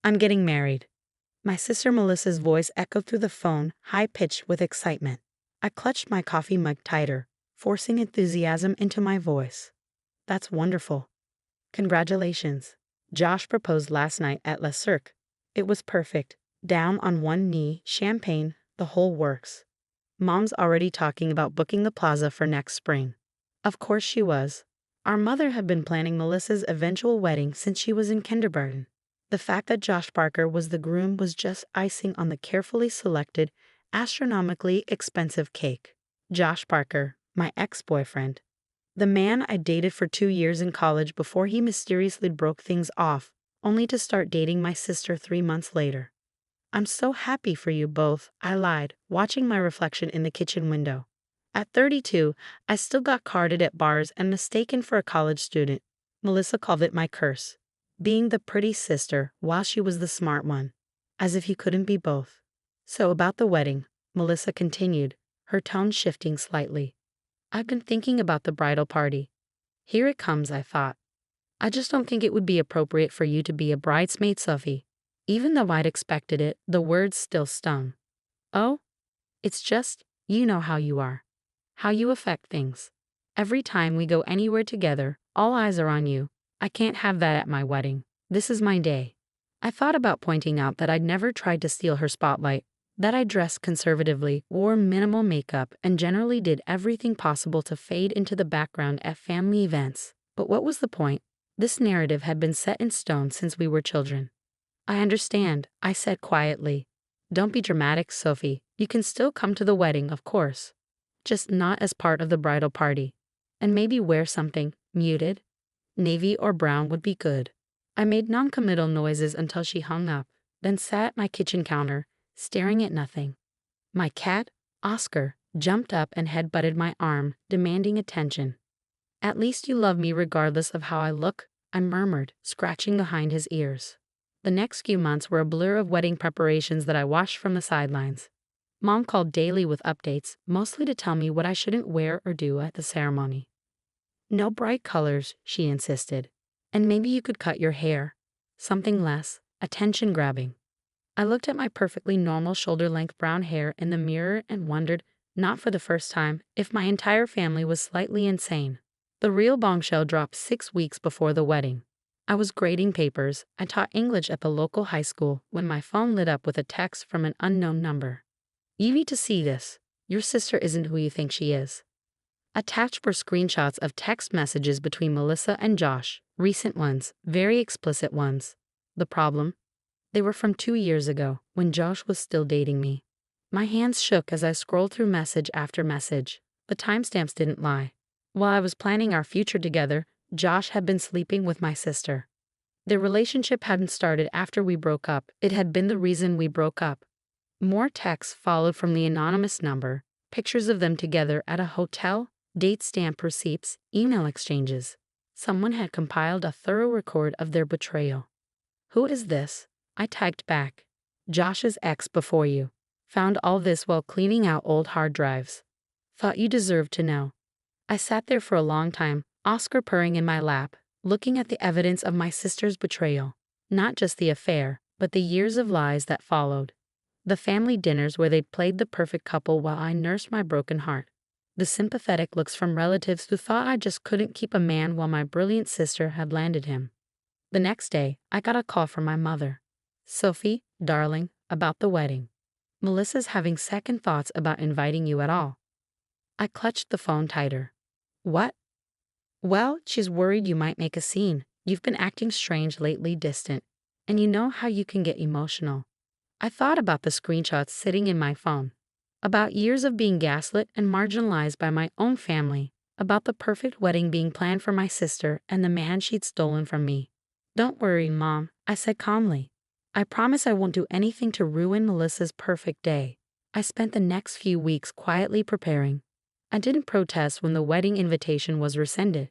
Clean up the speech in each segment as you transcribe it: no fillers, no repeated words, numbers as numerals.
I'm getting married. My sister Melissa's voice echoed through the phone, high-pitched with excitement. I clutched my coffee mug tighter, forcing enthusiasm into my voice. That's wonderful. Congratulations. Josh proposed last night at Le Cirque. It was perfect. Down on one knee, champagne, the whole works. Mom's already talking about booking the plaza for next spring. Of course she was. Our mother had been planning Melissa's eventual wedding since she was in kindergarten. The fact that Josh Parker was the groom was just icing on the carefully selected, astronomically expensive cake. Josh Parker, my ex-boyfriend. The man I dated for 2 years in college before he mysteriously broke things off, only to start dating my sister 3 months later. I'm so happy for you both, I lied, watching my reflection in the kitchen window. At 32, I still got carded at bars and mistaken for a college student. Melissa called it my curse. Being the pretty sister while she was the smart one. As if you couldn't be both. So about the wedding, Melissa continued, her tone shifting slightly. I've been thinking about the bridal party. Here it comes, I thought. I just don't think it would be appropriate for you to be a bridesmaid, Sophie. Even though I'd expected it, the words still stung. Oh? It's just, you know how you are. How you affect things. Every time we go anywhere together, all eyes are on you. I can't have that at my wedding. This is my day. I thought about pointing out that I'd never tried to steal her spotlight, that I dressed conservatively, wore minimal makeup, and generally did everything possible to fade into the background at family events. But what was the point? This narrative had been set in stone since we were children. I understand, I said quietly. Don't be dramatic, Sophie. You can still come to the wedding, of course. Just not as part of the bridal party. And maybe wear something muted. Navy or brown would be good. I made non-committal noises until she hung up, then sat at my kitchen counter, staring at nothing. My cat, Oscar, jumped up and head-butted my arm, demanding attention. At least you love me regardless of how I look, I murmured, scratching behind his ears. The next few months were a blur of wedding preparations that I watched from the sidelines. Mom called daily with updates, mostly to tell me what I shouldn't wear or do at the ceremony. No bright colors, she insisted. And maybe you could cut your hair. Something less attention-grabbing. I looked at my perfectly normal shoulder-length brown hair in the mirror and wondered, not for the first time, if my entire family was slightly insane. The real bombshell dropped 6 weeks before the wedding. I was grading papers. I taught English at the local high school when my phone lit up with a text from an unknown number. You need to see this. Your sister isn't who you think she is. Attached were screenshots of text messages between Melissa and Josh, recent ones, very explicit ones. The problem? They were from 2 years ago, when Josh was still dating me. My hands shook as I scrolled through message after message. The timestamps didn't lie. While I was planning our future together, Josh had been sleeping with my sister. Their relationship hadn't started after we broke up. It had been the reason we broke up. More texts followed from the anonymous number, pictures of them together at a hotel, date stamp receipts, email exchanges. Someone had compiled a thorough record of their betrayal. Who is this? I typed back. Josh's ex before you. Found all this while cleaning out old hard drives. Thought you deserved to know. I sat there for a long time, Oscar purring in my lap, looking at the evidence of my sister's betrayal. Not just the affair, but the years of lies that followed. The family dinners where they'd played the perfect couple while I nursed my broken heart. The sympathetic looks from relatives who thought I just couldn't keep a man while my brilliant sister had landed him. The next day, I got a call from my mother. Sophie, darling, about the wedding. Melissa's having second thoughts about inviting you at all. I clutched the phone tighter. What? Well, she's worried you might make a scene. You've been acting strange lately, distant. And you know how you can get emotional. I thought about the screenshots sitting in my phone. About years of being gaslit and marginalized by my own family. About the perfect wedding being planned for my sister and the man she'd stolen from me. Don't worry, Mom, I said calmly. I promise I won't do anything to ruin Melissa's perfect day. I spent the next few weeks quietly preparing. I didn't protest when the wedding invitation was rescinded.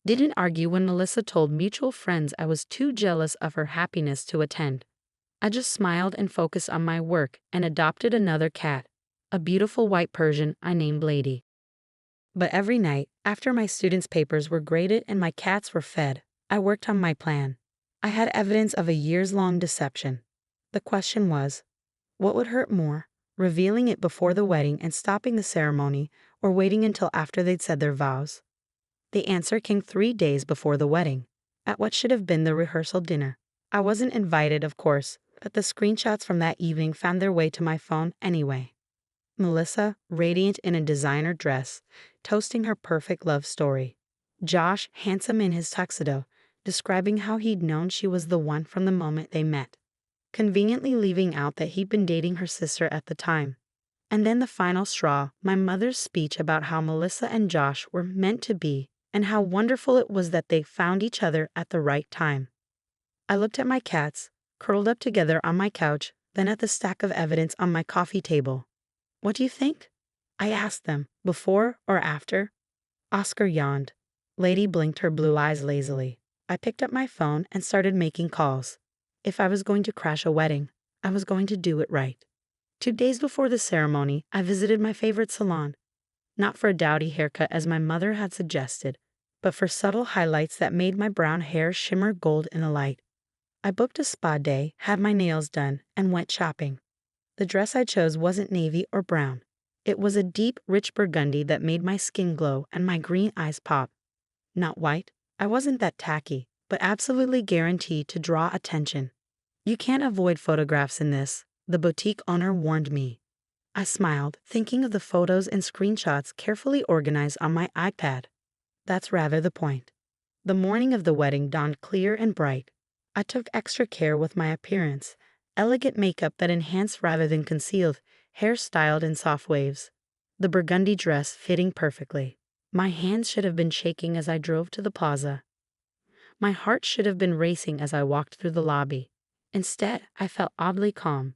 Didn't argue when Melissa told mutual friends I was too jealous of her happiness to attend. I just smiled and focused on my work and adopted another cat, a beautiful white Persian I named Lady. But every night, after my students' papers were graded and my cats were fed, I worked on my plan. I had evidence of a years-long deception. The question was, what would hurt more, revealing it before the wedding and stopping the ceremony, or waiting until after they'd said their vows? The answer came 3 days before the wedding, at what should have been the rehearsal dinner. I wasn't invited, of course, but the screenshots from that evening found their way to my phone anyway. Melissa, radiant in a designer dress, toasting her perfect love story. Josh, handsome in his tuxedo, describing how he'd known she was the one from the moment they met, conveniently leaving out that he'd been dating her sister at the time. And then the final straw, my mother's speech about how Melissa and Josh were meant to be and how wonderful it was that they found each other at the right time. I looked at my cats, curled up together on my couch, then at the stack of evidence on my coffee table. What do you think? I asked them, before or after? Oscar yawned. Lady blinked her blue eyes lazily. I picked up my phone and started making calls. If I was going to crash a wedding, I was going to do it right. 2 days before the ceremony, I visited my favorite salon. Not for a dowdy haircut as my mother had suggested, but for subtle highlights that made my brown hair shimmer gold in the light. I booked a spa day, had my nails done, and went shopping. The dress I chose wasn't navy or brown. It was a deep, rich burgundy that made my skin glow and my green eyes pop. Not white. I wasn't that tacky, but absolutely guaranteed to draw attention. You can't avoid photographs in this, the boutique owner warned me. I smiled, thinking of the photos and screenshots carefully organized on my iPad. That's rather the point. The morning of the wedding dawned clear and bright. I took extra care with my appearance. Elegant makeup that enhanced rather than concealed, hair styled in soft waves. The burgundy dress fitting perfectly. My hands should have been shaking as I drove to the plaza. My heart should have been racing as I walked through the lobby. Instead, I felt oddly calm.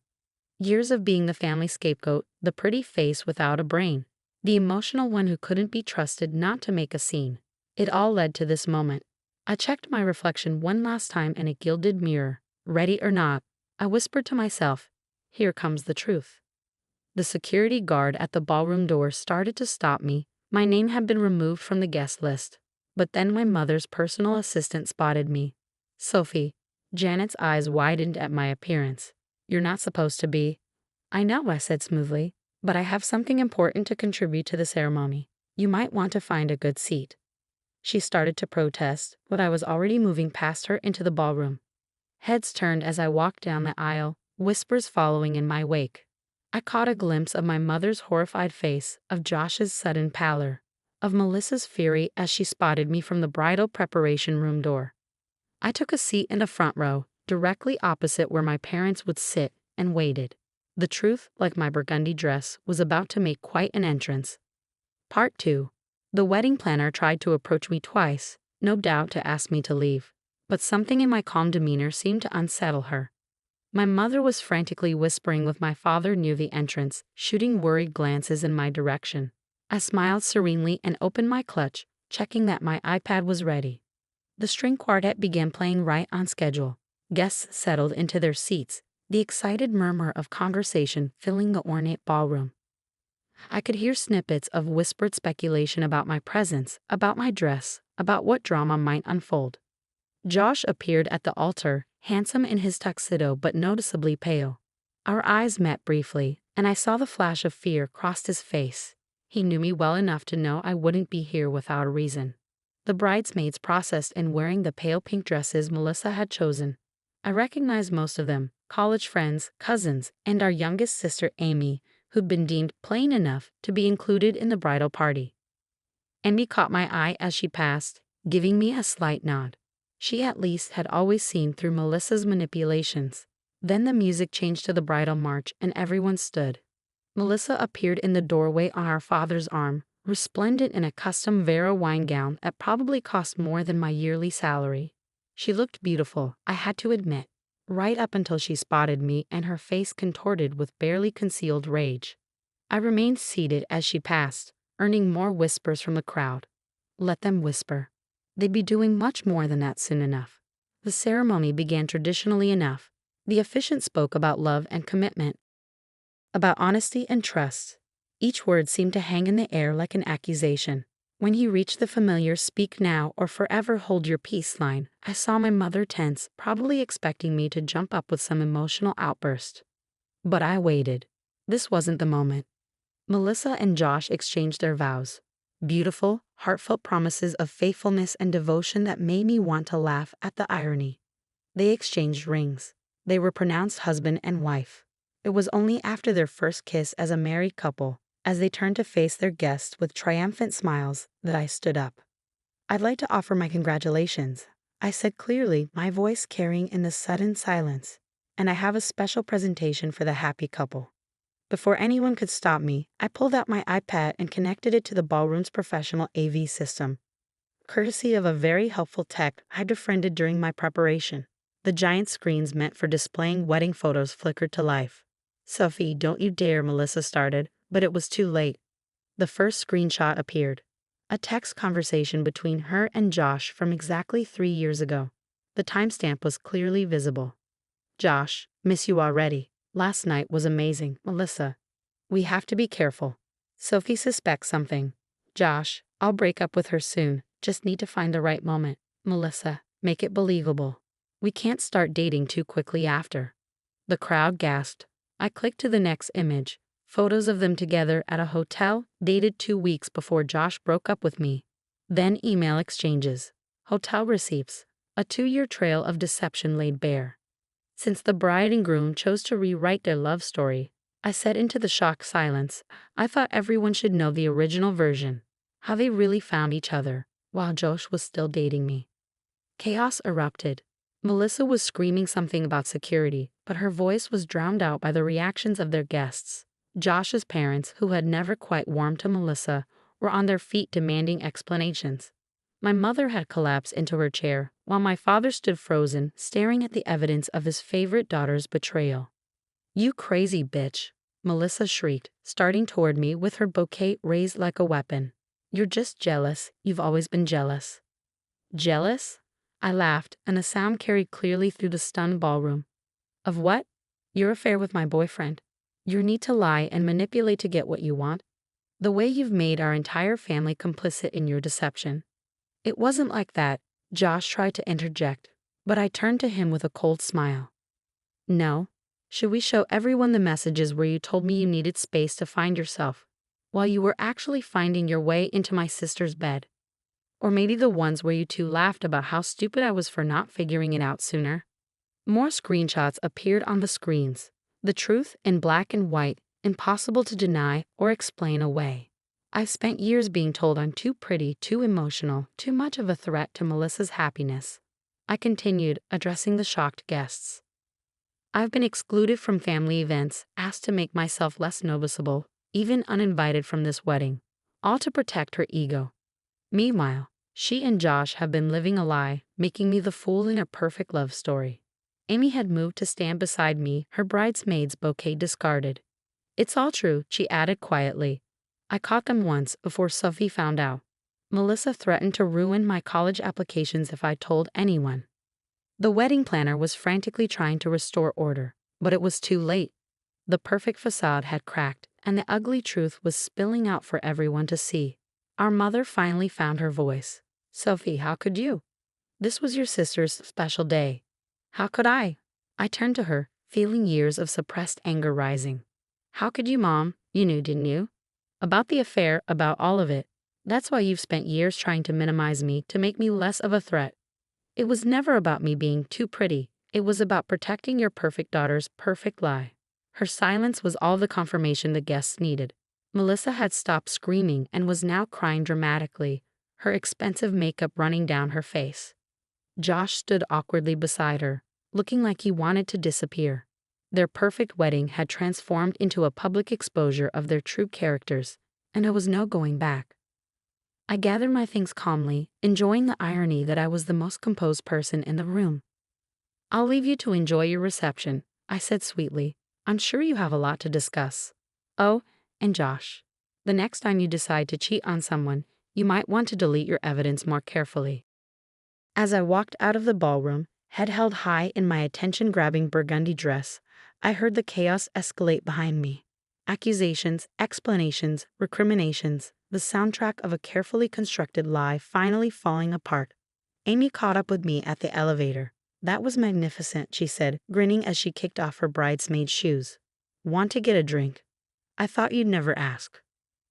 Years of being the family scapegoat, the pretty face without a brain, the emotional one who couldn't be trusted not to make a scene. It all led to this moment. I checked my reflection one last time in a gilded mirror. Ready or not, I whispered to myself, here comes the truth. The security guard at the ballroom door started to stop me. My name had been removed from the guest list. But then my mother's personal assistant spotted me. Sophie. Janet's eyes widened at my appearance. You're not supposed to be. I know, I said smoothly, but I have something important to contribute to the ceremony. You might want to find a good seat. She started to protest, but I was already moving past her into the ballroom. Heads turned as I walked down the aisle, whispers following in my wake. I caught a glimpse of my mother's horrified face, of Josh's sudden pallor, of Melissa's fury as she spotted me from the bridal preparation room door. I took a seat in the front row, directly opposite where my parents would sit, and waited. The truth, like my burgundy dress, was about to make quite an entrance. Part 2. The wedding planner tried to approach me twice, no doubt to ask me to leave, but something in my calm demeanor seemed to unsettle her. My mother was frantically whispering with my father near the entrance, shooting worried glances in my direction. I smiled serenely and opened my clutch, checking that my iPad was ready. The string quartet began playing right on schedule. Guests settled into their seats, the excited murmur of conversation filling the ornate ballroom. I could hear snippets of whispered speculation about my presence, about my dress, about what drama might unfold. Josh appeared at the altar, handsome in his tuxedo but noticeably pale. Our eyes met briefly, and I saw the flash of fear cross his face. He knew me well enough to know I wouldn't be here without a reason. The bridesmaids processed in wearing the pale pink dresses Melissa had chosen. I recognized most of them, college friends, cousins, and our youngest sister Amy, who'd been deemed plain enough to be included in the bridal party. Amy caught my eye as she passed, giving me a slight nod. She at least had always seen through Melissa's manipulations. Then the music changed to the bridal march and everyone stood. Melissa appeared in the doorway on our father's arm, resplendent in a custom Vera wine gown that probably cost more than my yearly salary. She looked beautiful, I had to admit, right up until she spotted me and her face contorted with barely concealed rage. I remained seated as she passed, earning more whispers from the crowd. Let them whisper. They'd be doing much more than that soon enough. The ceremony began traditionally enough. The officiant spoke about love and commitment, about honesty and trust. Each word seemed to hang in the air like an accusation. When he reached the familiar "speak now or forever hold your peace" line, I saw my mother tense, probably expecting me to jump up with some emotional outburst. But I waited. This wasn't the moment. Melissa and Josh exchanged their vows. Beautiful, heartfelt promises of faithfulness and devotion that made me want to laugh at the irony. They exchanged rings. They were pronounced husband and wife. It was only after their first kiss as a married couple, as they turned to face their guests with triumphant smiles, that I stood up. "I'd like to offer my congratulations," I said clearly, my voice carrying in the sudden silence. "And I have a special presentation for the happy couple." Before anyone could stop me, I pulled out my iPad and connected it to the ballroom's professional AV system. Courtesy of a very helpful tech I'd befriended during my preparation, the giant screens meant for displaying wedding photos flickered to life. "Sophie, don't you dare," Melissa started, but it was too late. The first screenshot appeared. A text conversation between her and Josh from exactly 3 years ago. The timestamp was clearly visible. "Josh, miss you already. Last night was amazing, Melissa. We have to be careful. Sophie suspects something. Josh, I'll break up with her soon. Just need to find the right moment. Melissa, make it believable. We can't start dating too quickly after." The crowd gasped. I clicked to the next image. Photos of them together at a hotel, dated 2 weeks before Josh broke up with me. Then email exchanges. Hotel receipts. A 2-year trail of deception laid bare. Since the bride and groom chose to rewrite their love story, I said into the shocked silence, I thought everyone should know the original version. How they really found each other, while Josh was still dating me. Chaos erupted. Melissa was screaming something about security, but her voice was drowned out by the reactions of their guests. Josh's parents, who had never quite warmed to Melissa, were on their feet demanding explanations. My mother had collapsed into her chair, while my father stood frozen, staring at the evidence of his favorite daughter's betrayal. "You crazy bitch," Melissa shrieked, starting toward me with her bouquet raised like a weapon. "You're just jealous. You've always been jealous." "Jealous?" I laughed, and the sound carried clearly through the stunned ballroom. "Of what?" "Your affair with my boyfriend. Your need to lie and manipulate to get what you want. The way you've made our entire family complicit in your deception." "It wasn't like that," Josh tried to interject, but I turned to him with a cold smile. "No. Should we show everyone the messages where you told me you needed space to find yourself, while you were actually finding your way into my sister's bed? Or maybe the ones where you two laughed about how stupid I was for not figuring it out sooner?" More screenshots appeared on the screens. The truth in black and white, impossible to deny or explain away. I've spent years being told I'm too pretty, too emotional, too much of a threat to Melissa's happiness. I continued, addressing the shocked guests. I've been excluded from family events, asked to make myself less noticeable, even uninvited from this wedding, all to protect her ego. Meanwhile, she and Josh have been living a lie, making me the fool in a perfect love story. Amy had moved to stand beside me, her bridesmaid's bouquet discarded. "It's all true," she added quietly. "I caught them once before Sophie found out. Melissa threatened to ruin my college applications if I told anyone." The wedding planner was frantically trying to restore order, but it was too late. The perfect facade had cracked, and the ugly truth was spilling out for everyone to see. Our mother finally found her voice. "Sophie, how could you? This was your sister's special day. How could I?" I turned to her, feeling years of suppressed anger rising. "How could you, Mom? You knew, didn't you? About the affair, about all of it. That's why you've spent years trying to minimize me, to make me less of a threat. It was never about me being too pretty. It was about protecting your perfect daughter's perfect lie." Her silence was all the confirmation the guests needed. Melissa had stopped screaming and was now crying dramatically, her expensive makeup running down her face. Josh stood awkwardly beside her, looking like he wanted to disappear. Their perfect wedding had transformed into a public exposure of their true characters, and there was no going back. I gathered my things calmly, enjoying the irony that I was the most composed person in the room. "I'll leave you to enjoy your reception," I said sweetly. "I'm sure you have a lot to discuss. Oh, and Josh, the next time you decide to cheat on someone, you might want to delete your evidence more carefully." As I walked out of the ballroom, head held high in my attention-grabbing burgundy dress, I heard the chaos escalate behind me. Accusations, explanations, recriminations, the soundtrack of a carefully constructed lie finally falling apart. Amy caught up with me at the elevator. "That was magnificent," she said, grinning as she kicked off her bridesmaid shoes. "Want to get a drink?" "I thought you'd never ask."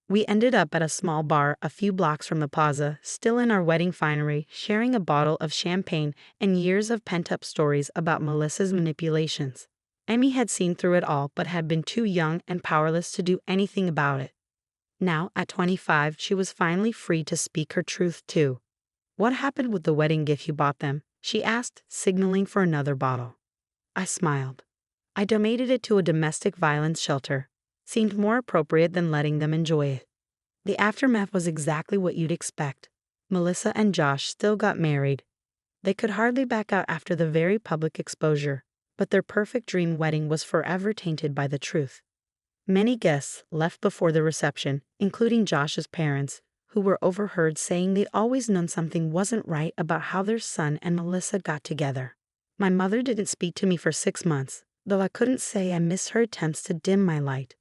We ended up at a small bar a few blocks from the plaza, still in our wedding finery, sharing a bottle of champagne and years of pent-up stories about Melissa's manipulations. Amy had seen through it all but had been too young and powerless to do anything about it. Now, at 25, she was finally free to speak her truth too. "What happened with the wedding gift you bought them?" she asked, signaling for another bottle. I smiled. "I donated it to a domestic violence shelter. Seemed more appropriate than letting them enjoy it." The aftermath was exactly what you'd expect. Melissa and Josh still got married. They could hardly back out after the very public exposure, but their perfect dream wedding was forever tainted by the truth. Many guests left before the reception, including Josh's parents, who were overheard saying they'd always known something wasn't right about how their son and Melissa got together. My mother didn't speak to me for 6 months, though I couldn't say I missed her attempts to dim my light.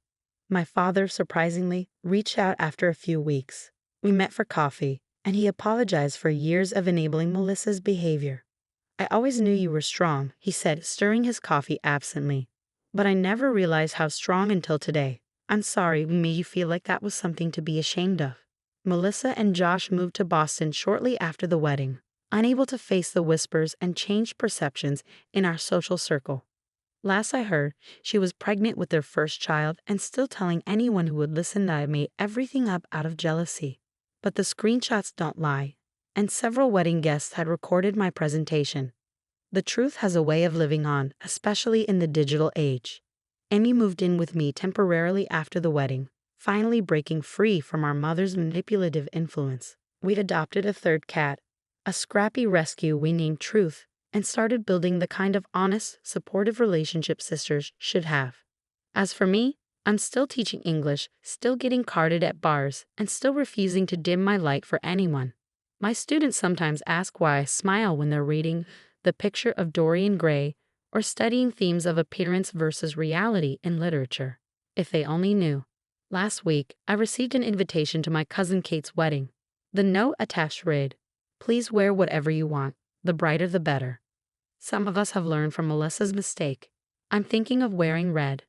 My father, surprisingly, reached out after a few weeks. We met for coffee, and he apologized for years of enabling Melissa's behavior. "I always knew you were strong," he said, stirring his coffee absently. "But I never realized how strong until today. I'm sorry we made you feel like that was something to be ashamed of." Melissa and Josh moved to Boston shortly after the wedding, unable to face the whispers and changed perceptions in our social circle. Last I heard, she was pregnant with their first child and still telling anyone who would listen that I made everything up out of jealousy. But the screenshots don't lie, and several wedding guests had recorded my presentation. The truth has a way of living on, especially in the digital age. Amy moved in with me temporarily after the wedding, finally breaking free from our mother's manipulative influence. We'd adopted a third cat, a scrappy rescue we named Truth, and started building the kind of honest, supportive relationship sisters should have. As for me, I'm still teaching English, still getting carded at bars, and still refusing to dim my light for anyone. My students sometimes ask why I smile when they're reading The Picture of Dorian Gray or studying themes of appearance versus reality in literature. If they only knew. Last week, I received an invitation to my cousin Kate's wedding. The note attached read, "Please wear whatever you want, the brighter the better." Some of us have learned from Melissa's mistake. I'm thinking of wearing red.